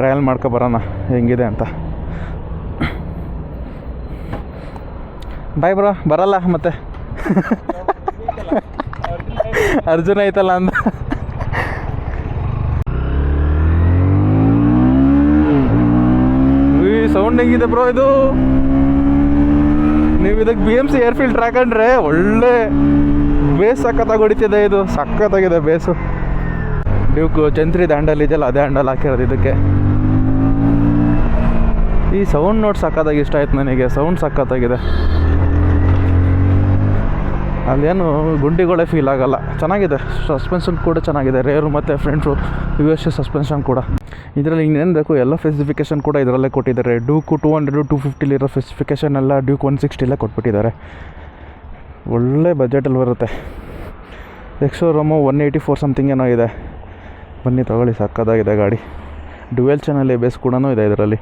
Trial ಮಾಡ್ಕೊಬರೋಣ ಹೆಂಗಿದೆ ಅಂತ. Bye bro, ಬರಲ್ಲ ಮತ್ತೆ ಅರ್ಜುನ ಐತಲ್ಲ ಅಂದ. ಸೌಂಡ್ ಹೆಂಗಿದೆ ಬ್ರೋ ಇದು. ನೀವು ಇದಕ್ಕೆ BMC ಏರ್ ಫಿಲ್ಟರ್ ಹಾಕೊಂಡ್ರೆ ಒಳ್ಳೆ ಬೇಸ್ ಸಖತ್ತಾಗಿ ಹೊಡಿತಿದೆ. ಇದು ಸಖತ್ತಾಗಿದೆ ಬೇಸು. ಡ್ಯೂಕು ಚಂತ್ರಿದ ಹ್ಯಾಂಡಲ್ ಇದೆಯಲ್ಲ, ಅದೇ ಹ್ಯಾಂಡಲ್ ಹಾಕಿರೋದು ಇದಕ್ಕೆ. ಈ ಸೌಂಡ್ ನೋಡಿ ಸಖತ್ತಾಗಿ ಇಷ್ಟ ಆಯ್ತು ನನಗೆ. ಸೌಂಡ್ ಸಖತ್ತಾಗಿದೆ. ಅಲ್ಲೇನು ಗುಂಡಿಗಳೇ ಫೀಲ್ ಆಗಲ್ಲ. ಚೆನ್ನಾಗಿದೆ. ಸಸ್ಪೆನ್ಷನ್ ಕೂಡ ಚೆನ್ನಾಗಿದೆ. ರೇರು ಮತ್ತು ಫ್ರಂಟು USA ಸಸ್ಪೆನ್ಷನ್ ಕೂಡ. ಇದರಲ್ಲಿ ಇನ್ನೇನು ಬೇಕು ಎಲ್ಲ ಫೆಸಿಫಿಕೇಷನ್ ಕೂಡ ಇದರಲ್ಲೇ ಕೊಟ್ಟಿದ್ದಾರೆ. ಡ್ಯೂಕು 200 250 ಫೆಸಿಫಿಕೇಷನ್ ಎಲ್ಲ ಡ್ಯೂಕ್ 160 ಕೊಟ್ಬಿಟ್ಟಿದ್ದಾರೆ. ಒಳ್ಳೆ ಬಜೆಟಲ್ಲಿ ಬರುತ್ತೆ. ಎಕ್ಸೋರೂಮು 184 ಸಮಥಿಂಗ್ ಏನೋ ಇದೆ. ಬನ್ನಿ ತೊಗೊಳ್ಳಿ, ಸಕ್ಕತ್ತಾಗಿದೆ ಗಾಡಿ. ಡ್ಯುಯಲ್ ಚಾನಲ್ ABS ಕೂಡ ಇದೆ ಇದರಲ್ಲಿ.